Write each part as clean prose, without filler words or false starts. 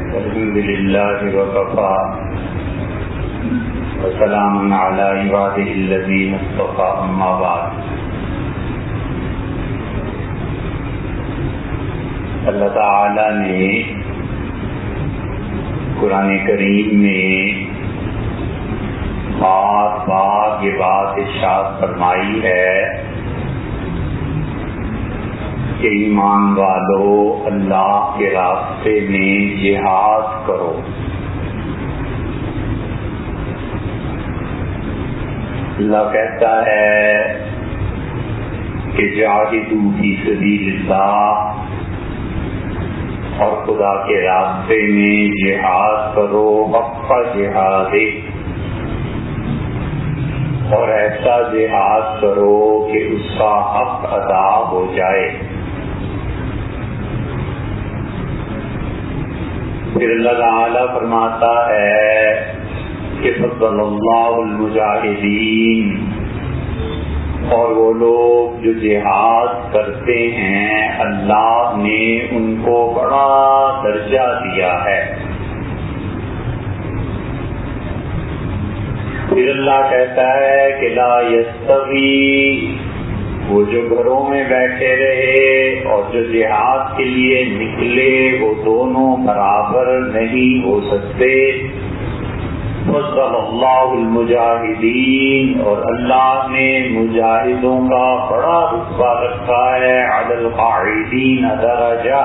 الحمد لله وكفى وسلام على عباده الذين اصطفى اما بعد. اللہ تعالی نے قرآن کریم میں بار بار یہ بات ارشاد فرمائی ہے کہ ایمان والو اللہ کے راستے میں جہاد کرو. اللہ کہتا ہے کہ جاہدوا فی سبیل اللہ، اور خدا کے راستے میں جہاد کرو حق جہاد، اور ایسا جہاد کرو کہ اس کا حق ادا ہو جائے. پھر اللہ تعالی فرماتا ہے کہ فضل اللہ المجاہدین، اور وہ لوگ جو جہاد کرتے ہیں اللہ نے ان کو بڑا درجہ دیا ہے. پھر اللہ کہتا ہے کہ لا یستوی، وہ جو گھروں میں بیٹھے رہے اور جو جہاد کے لیے نکلے وہ دونوں برابر نہیں ہو سکتے. فضل اللہ المجاہدین، اور اللہ نے مجاہدوں کا بڑا رتبہ رکھا ہے علی القاعدین درجہ.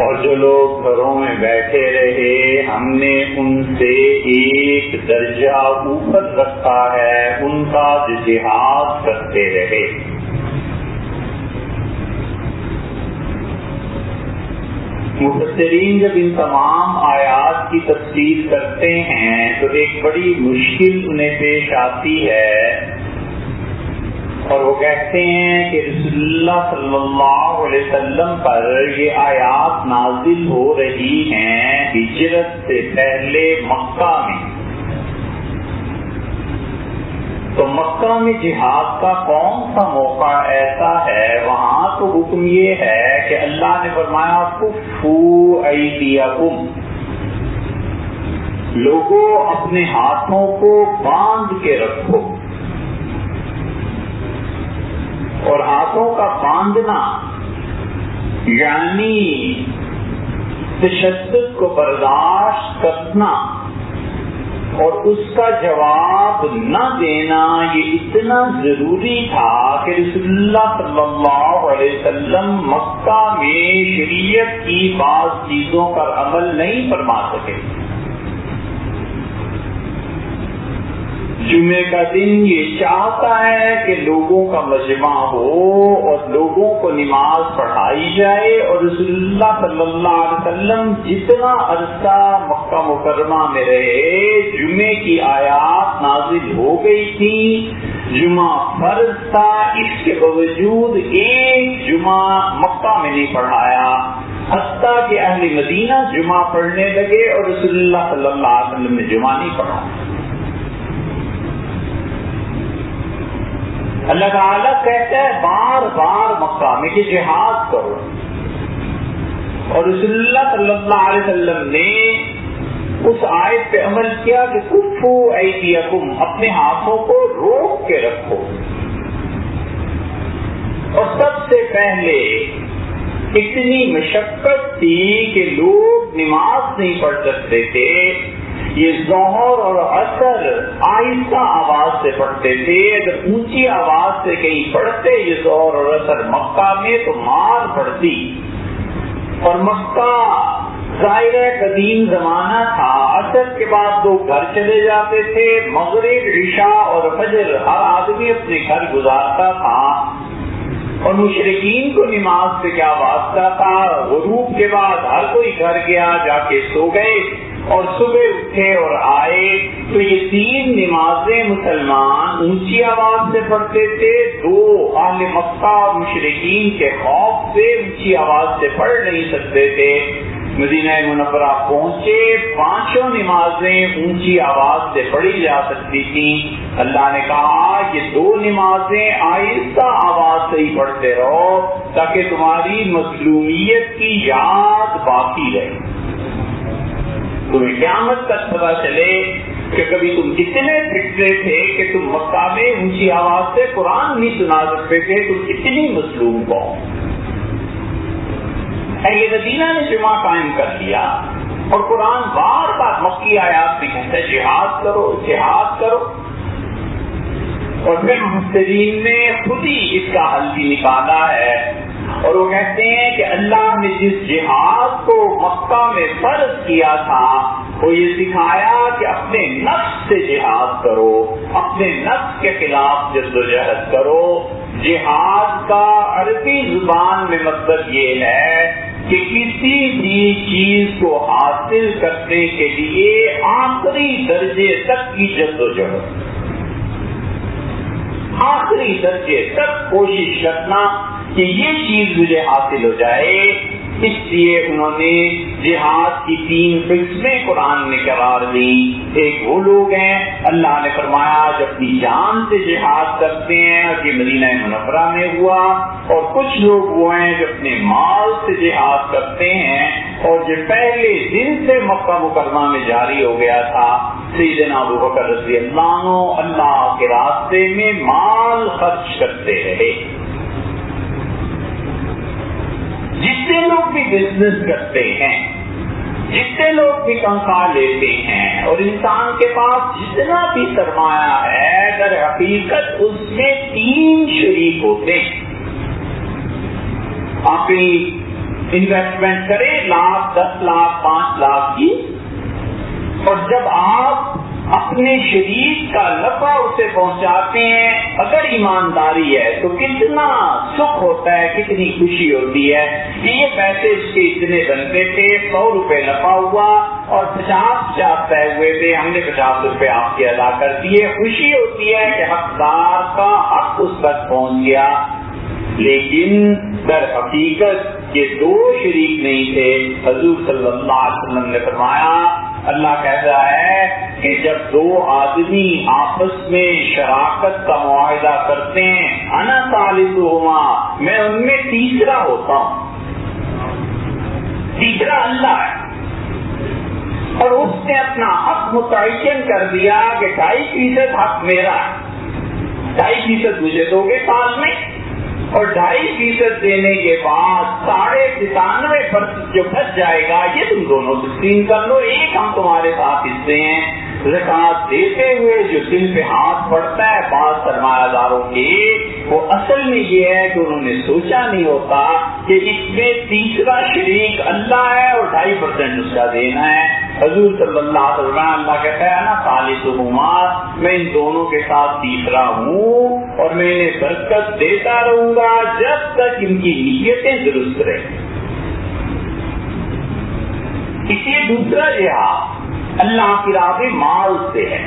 اور جو لوگ گھروں میں بیٹھے رہے ہم نے ان سے ایک درجہ اوپر رکھا ہے ان کا جو جہاد کرتے رہے. مفسرین جب ان تمام آیات کی تفسیر کرتے ہیں تو ایک بڑی مشکل انہیں پیش آتی ہے، اور وہ کہتے ہیں کہ رسول اللہ صلی اللہ علیہ وسلم پر یہ آیات نازل ہو رہی ہیں ہجرت سے پہلے مکہ میں. تو مکہ میں جہاد کا کون سا موقع ایسا ہے وہاں تو حکم یہ ہے کہ اللہ نے فرمایا کفوا ایدیکم، لوگوں اپنے ہاتھوں کو باندھ کے رکھو. اور ہاتھوں کا باندھنا یعنی تشدد کو برداشت کرنا اور اس کا جواب نہ دینا، یہ اتنا ضروری تھا کہ رسول اللہ صلی اللہ علیہ وسلم مکہ میں شریعت کی بعض چیزوں پر عمل نہیں فرما سکے. جمعے کا دن یہ چاہتا ہے کہ لوگوں کا مجمع ہو اور لوگوں کو نماز پڑھائی جائے، اور رسول اللہ صلی اللہ علیہ وسلم جتنا عرصہ مکہ مکرمہ میں رہے جمعے کی آیات نازل ہو گئی تھی، جمعہ فرض تھا، اس کے باوجود ایک جمعہ مکہ میں نہیں پڑھایا، حتیٰ کہ اہل مدینہ جمعہ پڑھنے لگے اور رسول اللہ صلی اللہ علیہ وسلم نے جمعہ نہیں پڑھا. اللہ تعالیٰ کہتا ہے بار بار مکہ میں کہ جہاد کرو، اور رسول اللہ صلی اللہ علیہ وسلم نے اس آیت پہ عمل کیا کہ کفوا ایدیکم، اپنے ہاتھوں کو روک کے رکھو. اور سب سے پہلے اتنی مشقت تھی کہ لوگ نماز نہیں پڑھ سکتے تھے، یہ ظہر اور عصر آہستہ آواز سے پڑھتے تھے، اگر اونچی آواز سے کہیں پڑھتے یہ ظہر اور عصر مکہ میں تو مار پڑتی. اور مکہ ظاہر قدیم زمانہ تھا، عصر کے بعد لوگ گھر چلے جاتے تھے، مغرب عشاء اور فجر ہر آدمی اپنے گھر گزارتا تھا، اور مشرکین کو نماز سے کیا واسطہ تھا. غروب کے بعد ہر کوئی گھر گیا، جا کے سو گئے، اور صبح اٹھے اور آئے تو یہ تین نمازیں مسلمان اونچی آواز سے پڑھتے تھے، دو اہل مکہ اور مشرکین کے خوف سے اونچی آواز سے پڑھ نہیں سکتے تھے. مدینہ منورہ پہنچے، 5 نمازیں اونچی آواز سے پڑھی جا سکتی تھیں، اللہ نے کہا یہ 2 نمازیں آہستہ آواز سے ہی پڑھتے رہو تاکہ تمہاری مظلومیت کی یاد باقی رہے، تمہیں قیامت تک پتہ چلے کہ کبھی تم کتنے پھٹتے تھے کہ تم مکہ میں اونچی آواز سے قرآن نہیں سنا سکتے تھے، تم کتنی مظلوم قوم۔ اہل مدینہ نے جمعہ قائم کر لیا اور قرآن بار بار مکی آیات میں کہتا ہے جہاد کرو جہاد کرو، اور پھر مفسرین نے خود ہی اس کا حل بھی نکالا ہے، اور وہ کہتے ہیں کہ اللہ نے جس جہاد کو مکہ میں فرض کیا تھا وہ یہ سکھایا کہ اپنے نفس سے جہاد کرو، اپنے نفس کے خلاف جدوجہد کرو۔ جہاد کا عربی زبان میں مطلب یہ ہے کہ کسی بھی چیز کو حاصل کرنے کے لیے آخری درجے تک کی جدوجہد، آخری درجے تک کوشش کرنا کہ یہ چیز مجھے حاصل ہو جائے۔ اس لیے انہوں نے جہاد کی 3 قسمیں قرآن نے قرار دی۔ ایک وہ لوگ ہیں اللہ نے فرمایا جو اپنی جان سے جہاد کرتے ہیں، اور یہ مدینہ منورہ میں ہوا، اور کچھ لوگ وہ ہیں جو اپنے مال سے جہاد کرتے ہیں، اور جو پہلے دن سے مکہ مکرمہ میں جاری ہو گیا تھا، سیدنا ابوبکر رضی اللہ عنہ اللہ کے راستے میں مال خرچ کرتے رہے۔ جتنے لوگ بھی بزنس کرتے ہیں، جتنے لوگ بھی تنخواہ لیتے ہیں، اور انسان کے پاس جتنا بھی سرمایہ ہے، در حقیقت اس میں 3 شریک ہوتے ہیں۔ آپ انویسٹمنٹ کریں لاکھ، 10 لاکھ، 5 لاکھ کی، اور جب آپ اپنے شریک کا نفع اسے پہنچاتے ہیں، اگر ایمانداری ہے تو کتنا سکھ ہوتا ہے، کتنی خوشی ہوتی ہے کہ یہ پیسے اس کے اتنے بنتے تھے، 100 روپے نفع ہوا اور 50 طے ہوئے تھے، ہم نے 50 روپے آپ کے ادا کر دیے، خوشی ہوتی ہے کہ حقدار کا حق اس تک پہنچ گیا۔ لیکن در حقیقت یہ 2 شریک نہیں تھے۔ حضور صلی اللہ علیہ وسلم نے فرمایا، اللہ کہتا ہے کہ جب 2 آدمی آپس میں شراکت کا معاہدہ کرتے ہیں، انا ثالثہما، میں ان میں تیسرا ہوتا ہوں، تیسرا اللہ ہے، اور اس نے اپنا حق متعین کر دیا کہ 2.5% حق میرا ہے، 2.5% مجھے دو گے سال میں، اور 2.5% دینے کے بعد 97.5% جو بچ جائے گا یہ تم دونوں تقسیم کر لو، ایک ہم تمہارے ساتھ حصے ہیں۔ زکوٰۃ دیتے ہوئے جو دل پہ ہاتھ پڑتا ہے بعض سرمایہ داروں کے، وہ اصل میں یہ ہے کہ انہوں نے سوچا نہیں ہوتا کہ اس میں تیسرا شریک اللہ ہے اور 2.5% اس کا دینا ہے۔ حضور صلی اللہ علیہ وسلم اللہ کہتا ہے نا ثالثہما، میں ان دونوں کے ساتھ تیسرا ہوں، اور میں انہیں برکت دیتا رہوں گا جب تک ان کی نیتیں درست رہیں۔ اس لیے دوسرا جہاد اللہ کی راہ میں مال سے ہے،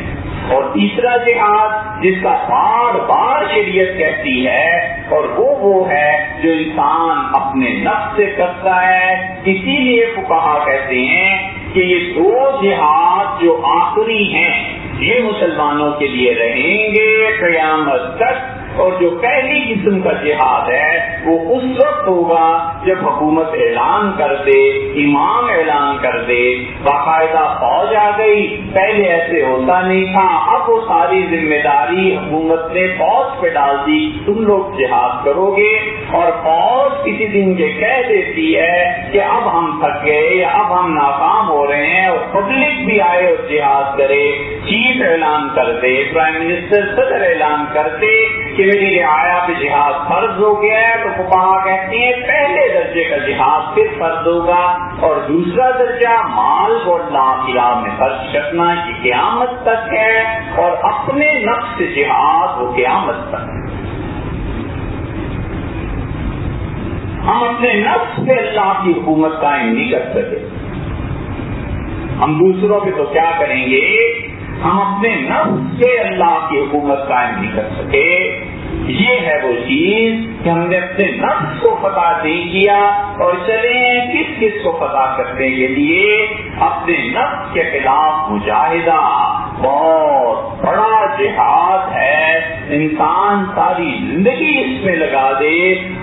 اور تیسرا جہاد جس کا بار بار شریعت کہتی ہے، اور وہ ہے جو انسان اپنے نفس سے کرتا ہے۔ اسی لیے فقہا کہتے ہیں کہ یہ 2 جہاد جو آخری ہیں یہ مسلمانوں کے لیے رہیں گے قیامت تک، اور جو پہلی قسم کا جہاد ہے وہ اس وقت ہوگا جب حکومت اعلان کر دے، امام اعلان کر دے، باقاعدہ فوج آ گئی، پہلے ایسے ہوتا نہیں تھا، اب وہ ساری ذمہ داری حکومت نے فوج پہ ڈال دی، تم لوگ جہاد کرو گے، اور فوج کسی دن یہ کہہ دیتی ہے کہ اب ہم تھک گئے یا اب ہم ناکام ہو رہے ہیں، اور پبلک بھی آئے اور جہاد کرے، چیف اعلان کر دے، پرائم منسٹر صدر اعلان کر دے کہ میری رعایا پہ جہاد فرض ہو گیا ہے، تو فقہا کہتے ہیں پہلے درجے کا جہاد پھر فرض ہوگا، اور دوسرا درجہ مال کو اللہ کی راہ میں خرچ کرنا یہ قیامت تک ہے، اور اپنے نفس سے جہاد وہ قیامت تک ہے۔ ہم اپنے نفس پہ اللہ کی حکومت قائم نہیں کر سکے، ہم دوسروں پہ تو کیا کریں گے، ہم اپنے نفس پہ اللہ کی حکومت قائم نہیں کر سکے، یہ ہے وہ چیز کہ ہم نے اپنے نفس کو فتح نہیں کیا، اور چلیں کس کس کو فتح کرنے کے لیے؟ اپنے نفس کے خلاف مجاہدہ بہت بڑا جہاد ہے۔ انسان ساری زندگی اس میں لگا دے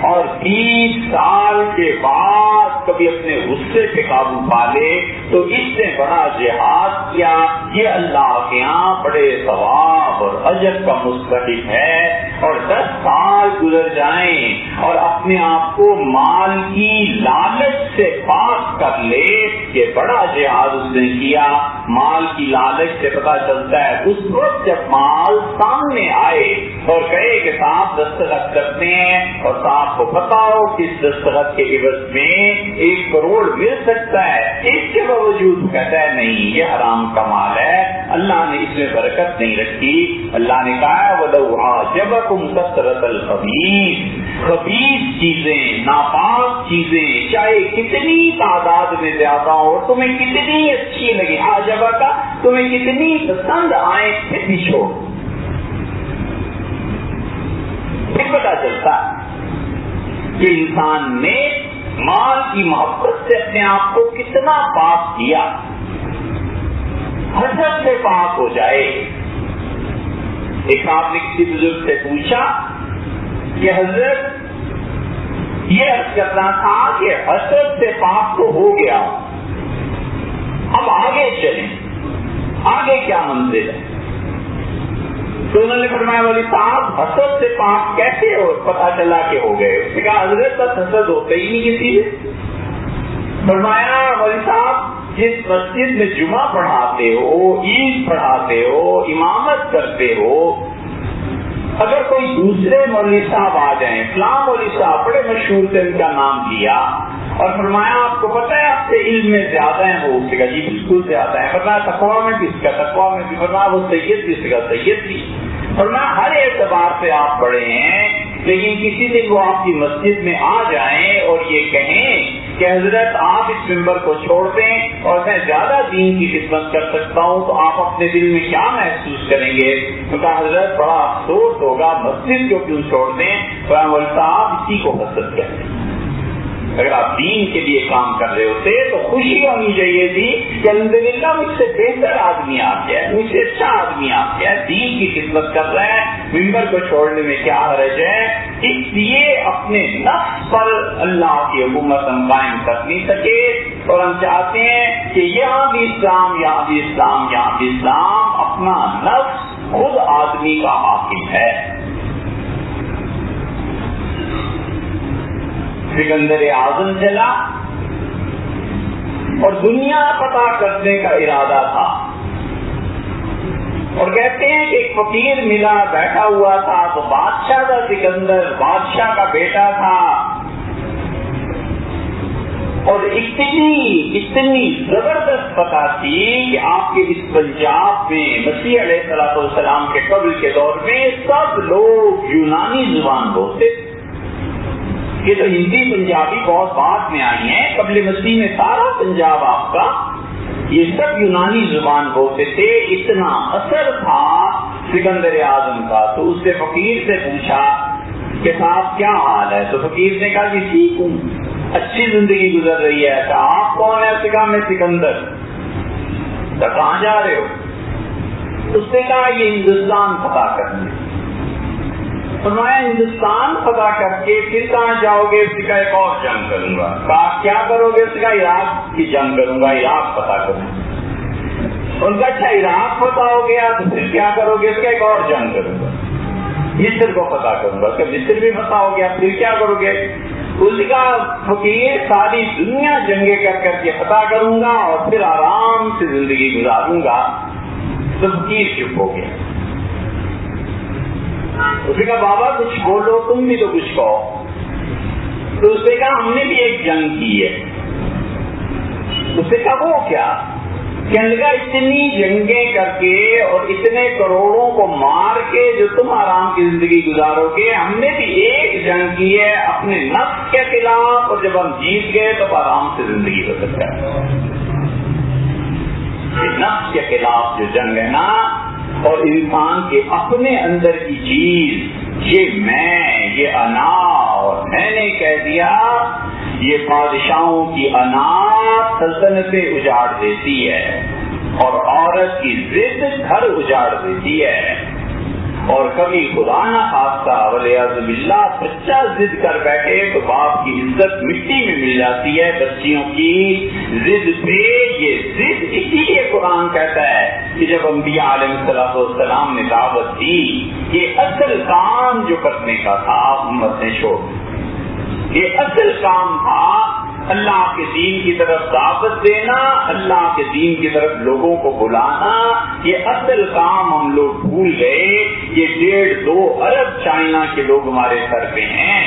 اور 20 سال کے بعد کبھی اپنے غصے پہ قابو پا لے تو اس نے بڑا جہاد کیا، یہ اللہ کے یہاں بڑے ثواب اور اجر کا مستحق ہے۔ اور 10 سال گزر جائیں اور اپنے آپ کو مال کی لالچ سے پاک کر لے، یہ بڑا جہاد اس نے کیا۔ مال کی لالچ سے پتہ چلتا ہے اس وقت جب مال سامنے آئے اور کہے کہ صاحب دستخط کرتے ہیں، اور صاحب کو پتا ہو کہ اس دستخط کے عوض میں 1 کروڑ مل سکتا ہے، اس کے باوجود کہتا ہے نہیں یہ حرام کا مال ہے، اللہ نے اس میں برکت نہیں رکھی۔ اللہ نے کہا وَلَوْ أَعْجَبَكُمْ كَثْرَةُ الْخَبِيثِ، خبیث چیزیں، ناپاک چیزیں چاہے کتنی تعداد میں زیادہ ہو، تمہیں کتنی اچھی لگے، عجبہ کا تمہیں کتنی پسند آئے، اتنی چھوڑ، پھر پتا چلتا کہ انسان نے مال کی محبت سے اپنے آپ کو کتنا پاک کیا، حسد سے پاک ہو جائے۔ ایک آپ نے کسی بزرگ سے پوچھا کہ حضرت یہ عرض کرنا تھا کہ حسد سے پاک تو ہو گیا، اب آگے چلیں، آگے کیا منزل ہے؟ تو انہوں نے فرمایا والی صاحب حسد سے پاک کیسے ہو پتا چلا کہ ہو گئے؟ اس نے کہا حضرت بس حسد ہوتا ہی نہیں کسی سے۔ فرمایا والی صاحب جس مسجد میں جمعہ پڑھاتے ہو، عید پڑھاتے ہو، امامت کرتے ہو، اگر کوئی دوسرے مولوی صاحب آ جائیں، فلاں مولوی صاحب بڑے مشہور سے ان کا نام لیا اور فرمایا آپ کو پتہ ہے آپ سے علم میں زیادہ ہیں، وہ اس سے کہا جی بالکل زیادہ ہے، فرمایا تقویٰ میں بھی اس کا تقویٰ میں بھی، فرمایا وہ سید بھی اس کا سید بھی، فرمایا ہر اعتبار سے آپ بڑے ہیں، لیکن کسی دن وہ آپ کی مسجد میں آ جائیں اور یہ کہیں کہ حضرت آپ اس ممبر کو چھوڑ دیں اور میں زیادہ دین کی خدمت کر سکتا ہوں، تو آپ اپنے دل میں کیا محسوس کریں گے؟ تو کہا حضرت بڑا افسوس ہوگا، مسجد کو کیوں چھوڑ دیں؟ صاحب اسی کو حسد کہتے ہیں۔ اگر آپ دین کے لیے کام کر رہے ہوتے تو خوشی ہونی چاہیے تھی کہ الحمدللہ مجھ سے بہتر آدمی آ گیا ہے، مجھ سے اچھا آدمی آ گیا ہے، دین کی خدمت کر رہا ہے، ممبر کو چھوڑنے میں کیا حرج ہے؟ اس لیے اپنے نفس پر اللہ کی حکومت ہم قائم کر نہیں سکے، اور ہم چاہتے ہیں کہ یہاں بھی اسلام، یہاں بھی اسلام، یہاں بھی اسلام، اپنا نفس خود آدمی کا حاکم ہے۔ سکندر اعظم چلا اور دنیا پتہ کرنے کا ارادہ تھا، اور کہتے ہیں کہ ایک فقیر ملا بیٹھا ہوا تھا، تو بادشاہ کا سکندر بادشاہ کا بیٹا تھا، اور اتنی زبردست پتہ تھی کہ آپ کے اس پنجاب میں مسیح علیہ السلام کے قبل کے دور میں سب لوگ یونانی زبان بولتے تھے۔ یہ تو ہندی پنجابی بہت بعد میں آئی ہیں، قبل مسیح میں سارا پنجاب آپ کا یہ سب یونانی زبان بولتے تھے، اتنا اثر تھا سکندر اعظم کا۔ تو اس سے فقیر سے پوچھا کہ صاحب کیا حال ہے؟ تو فقیر نے کہا کہ ٹھیک ہوں، اچھی زندگی گزر رہی ہے۔ کہا آپ کون ہے؟ اس نے کہا میں سکندر۔ تو کہاں جا رہے ہو؟ اس نے کہا یہ ہندوستان فتح کرنے۔ فرمایا ہندوستان فتح کر کے پھر کہاں جاؤ گے؟ اس کا ایک اور جنگ کروں گا۔ کہا کیا کرو گے؟ اس کا عراق کی جنگ کروں گا، عراق فتح کروں گا۔ ان کا اچھا عراق فتح ہو گیا تو پھر کیا کرو گے؟ اس کا ایک اور جنگ کروں گا، مصر کو فتح کروں گا۔ اس کا مصر بھی فتح ہو گیا، پھر کیا کرو گے؟ اس کا فقیر ساری دنیا جنگیں کر کے فتح کروں گا اور پھر آرام سے زندگی گزاروں گا۔ تو فقیر چپ ہو گیا۔ اس نے کہا بابا کچھ بولو، تم بھی تو کچھ کہو۔ تو اس نے کہا ہم نے بھی ایک جنگ کی ہے۔ اس نے کہا وہ کیا؟ کہنے لگا اتنی جنگیں کر کے اور اتنے کروڑوں کو مار کے جو تم آرام کی زندگی گزارو گے، ہم نے بھی ایک جنگ کی ہے اپنے نفس کے خلاف، اور جب ہم جیت گئے تو آرام سے زندگی گزر گئے۔ نفس کے خلاف جو جنگ ہے نا، اور انسان کے اپنے اندر کی چیز یہ میں، یہ انا اور میں نے کہہ دیا، یہ بادشاہوں کی انا سلطنتیں اجاڑ دیتی ہے اور عورت کی ضد گھر اجاڑ دیتی ہے. اور کبھی خدا نہ خاصہ والعیاذ باللہ بچہ ضد کر بیٹھے تو باپ کی عزت مٹی میں مل جاتی ہے بچیوں کی ضد پہ. یہ ضد اسی لیے قرآن کہتا ہے کہ جب انبیاء علیہ السلام نے دعوت دی، یہ اصل کام جو کرنے کا تھا امت نے چھوڑ. یہ اصل کام تھا اللہ کے دین کی طرف دعوت دینا، اللہ کے دین کی طرف لوگوں کو بلانا. یہ اصل کام ہم لوگ بھول گئے. یہ 1.5-2 ارب چائنا کے لوگ ہمارے سر پہ ہیں،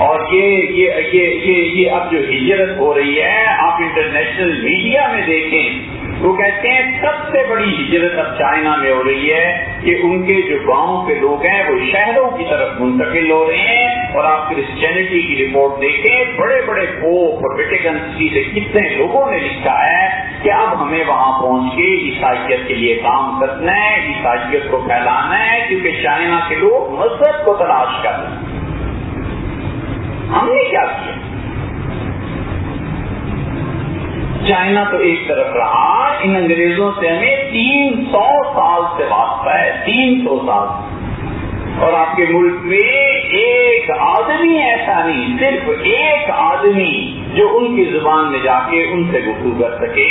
اور یہ اب جو ہجرت ہو رہی ہے آپ انٹرنیشنل میڈیا میں دیکھیں، وہ کہتے ہیں سب سے بڑی ہجرت اب چائنا میں ہو رہی ہے کہ ان کے جو گاؤں کے لوگ ہیں وہ شہروں کی طرف منتقل ہو رہے ہیں. اور آپ کرسچینٹی کی رپورٹ دیکھیں، بڑے بڑے پوپ اور ویٹیکن سٹی سے کتنے لوگوں نے لکھا ہے کہ اب ہمیں وہاں پہنچ کے عیسائیت کے لیے کام کرنا ہے، عیسائیت کو پھیلانا ہے، کیونکہ چائنا کے لوگ مذہب کو تلاش کر رہے ہیں. ہم نے کیا کیا؟ چائنا تو ایک طرف رہا، ان انگریزوں سے ہمیں 300 سال سے واسطہ ہے، 300 سال. اور آپ کے ملک میں ایک آدمی ایسا نہیں، صرف ایک آدمی جو ان کی زبان میں جا کے ان سے گفتگو کر سکے.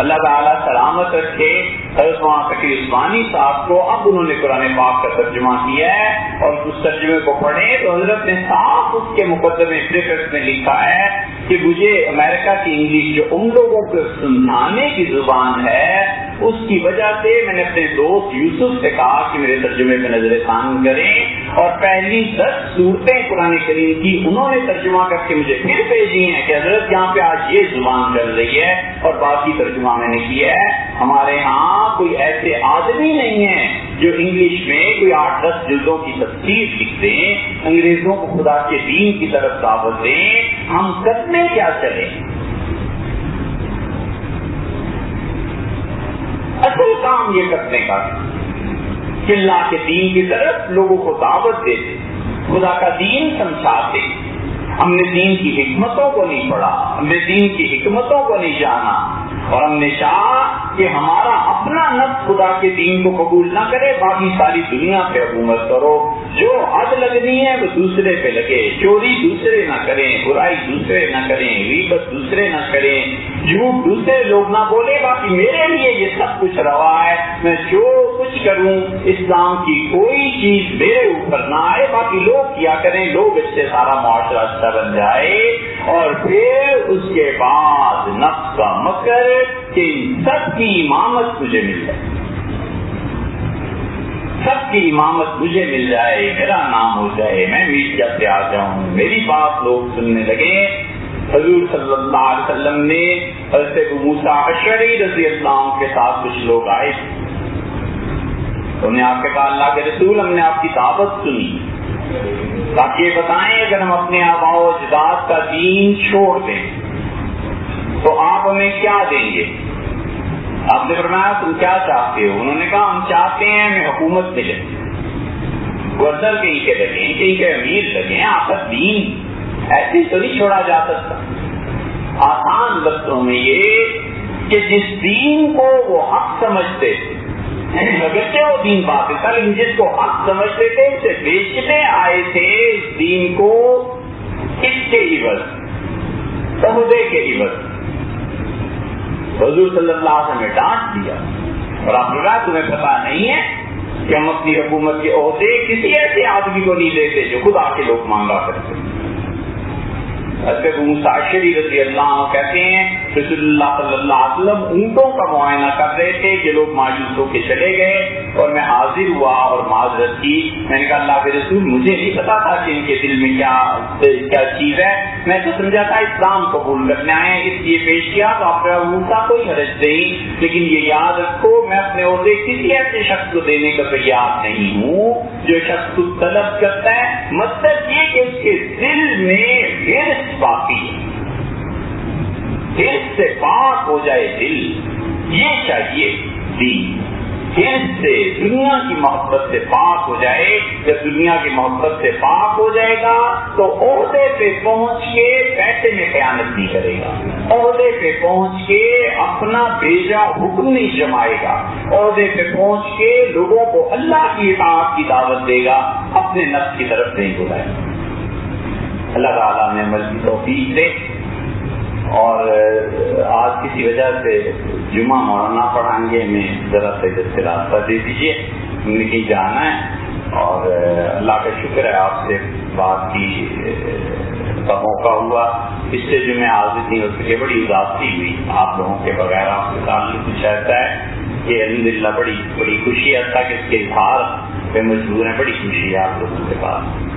اللہ تعالیٰ سلامت رکھے حضرت مولانا تقی عثمانی صاحب کو. اب انہوں نے قرآن پاک کا ترجمہ کیا ہے اور اس ترجمے کو پڑھیں تو حضرت نے صاف اس کے مقدمے پریفیکس میں لکھا ہے کہ مجھے امریکہ کی انگلش جو ان لوگوں کو سمجھانے کی زبان ہے اس کی وجہ سے میں نے اپنے دوست یوسف سے کہا کہ میرے ترجمے پہ نظر ثانی کریں، اور پہلی 10 صورتیں قرآن کریم کی انہوں نے ترجمہ کر کے مجھے پھر بھیجی ہیں کہ حضرت یہاں پہ آج یہ زبان چل رہی ہے اور باقی ترجمہ میں نے کیا ہے. ہمارے ہاں کوئی ایسے آدمی نہیں ہے جو انگلش میں کوئی 8-10 جلدوں کی تفسیر لکھ دیں، انگریزوں کو خدا کے دین کی طرف دعوت دیں. ہم کرنے کیا چلیں؟ اصل کام یہ کرنے کا کہ اللہ کے دین کی طرف لوگوں کو دعوت دیتے، خدا کا دین سمجھاتے. ہم نے دین کی حکمتوں کو نہیں پڑھا، ہم نے دین کی حکمتوں کو نہیں جانا، اور ہم نے چاہا کہ ہمارا اپنا نفس خدا کے دین کو قبول نہ کرے، باقی ساری دنیا پہ حکومت کرو. جو حد لگنی ہے وہ دوسرے پہ لگے، چوری دوسرے نہ کریں، برائی دوسرے نہ کریں، غیبت دوسرے نہ کریں، جھوٹ دوسرے لوگ نہ بولے، باقی میرے لیے یہ سب کچھ روا ہے. میں جو کچھ کروں اسلام کی کوئی چیز میرے اوپر نہ آئے، باقی لوگ کیا کریں، لوگ اس سے سارا معاشرہ اچھا بن جائے. اور پھر اس کے بعد نفس کا مکر کہ سب کی امامت مجھے مل جائے، سب کی امامت مجھے مل جائے، میرا نام ہو جائے، میں میڈیا سے آ جاؤں، میری بات لوگ سننے لگے. حضور صلی اللہ علیہ وسلم نے حضرت ابو موسیٰ اشعری رضی اللہ عنہ کے ساتھ کچھ لوگ آئے، انہوں نے آپ کے کہا اللہ کے رسول ہم نے آپ کی دعوت سنی، تاکہ یہ بتائیں اگر ہم اپنے آباء و اجداد کا دین چھوڑ دیں تو آپ ہمیں کیا دیں گے؟ آپ نے فرمایا تم کیا چاہتے ہو؟ انہوں نے کہا ہم چاہتے ہیں ہمیں حکومت ملے، گورنر کہیں کے لگیں، کہیں کے امیر لگیں، آپ کا دین ایسے تو نہیں چھوڑا جا سکتا. آسان لفظوں میں یہ کہ جس دین کو وہ حق سمجھتے اگرچہ وہ دین باطل تھا لیکن جس کو حق سمجھتے تھے اسے بیچنے آئے تھے اس دین کو اس کے عوض، عہدے کے عوض. حضور صلی اللہ علیہ وسلم نے ڈانٹ دیا اور آپ نے کہا تمہیں پتا نہیں ہے کہ ہم اپنی حکومت کے عہدے کسی ایسے آدمی کو نہیں دیتے جو خدا کے لوگ مانگا کرتے. حضرت ابو موسیٰ اشعری رضی اللہ عنہ کہتے ہیں رسول اللہ صلی اللہ علیہ وسلم اونٹوں کا معائنہ کر رہے تھے کہ لوگ مایوس ہو کے چلے گئے اور میں حاضر ہوا اور معذرت کی. میں نے کہا اللہ کے رسول مجھے نہیں پتا تھا کہ ان کے دل میں کیا چیز ہے، میں تو سمجھا تھا اسلام قبول کرنے آئے اس لیے پیش کیا. تو آپ ابو موسیٰ کوئی حرج نہیں، لیکن یہ یاد رکھو میں اپنے عہدے کسی ایسے شخص کو دینے کا تیار نہیں ہوں جو شخص کو طلب کرتا ہے. مطلب یہ کہ اس کے دل میں حرص باقی ہے، حرص سے پاک ہو جائے دل، یہ چاہیے دین. سے دنیا کی محبت سے پاک ہو جائے. جب دنیا کی محبت سے پاک ہو جائے گا تو عہدے پہ پہنچ کے پیسے میں خیانت نہیں کرے گا. عہدے پہ پہنچ کے اپنا بھیجا حکم نہیں جمائے گا. عہدے پہ پہنچ کے لوگوں کو اللہ کی اطاعت کی دعوت دے گا, اپنے نفس کی طرف نہیں بلائے گا. اللہ تعالیٰ نے عمل کی توفیق دے. اور آج کسی وجہ سے جمعہ مولانا پڑھائیں گے, میں ذرا سے راستہ دے دیجیے, مجھے کہیں جانا ہے. اور اللہ کا شکر ہے آپ سے بات کی کا موقع ہوا. پچھلے جمعے حاضر نہیں ہو سکے, بڑی اداسی ہوئی آپ لوگوں کے بغیر. آپ سے تعلق کچھ ایسا ہے کہ الحمدللہ بڑی خوشی ہے, کہ اس کے اظہار پہ مجبور ہے. بڑی خوشی ہے آپ لوگوں کے پاس.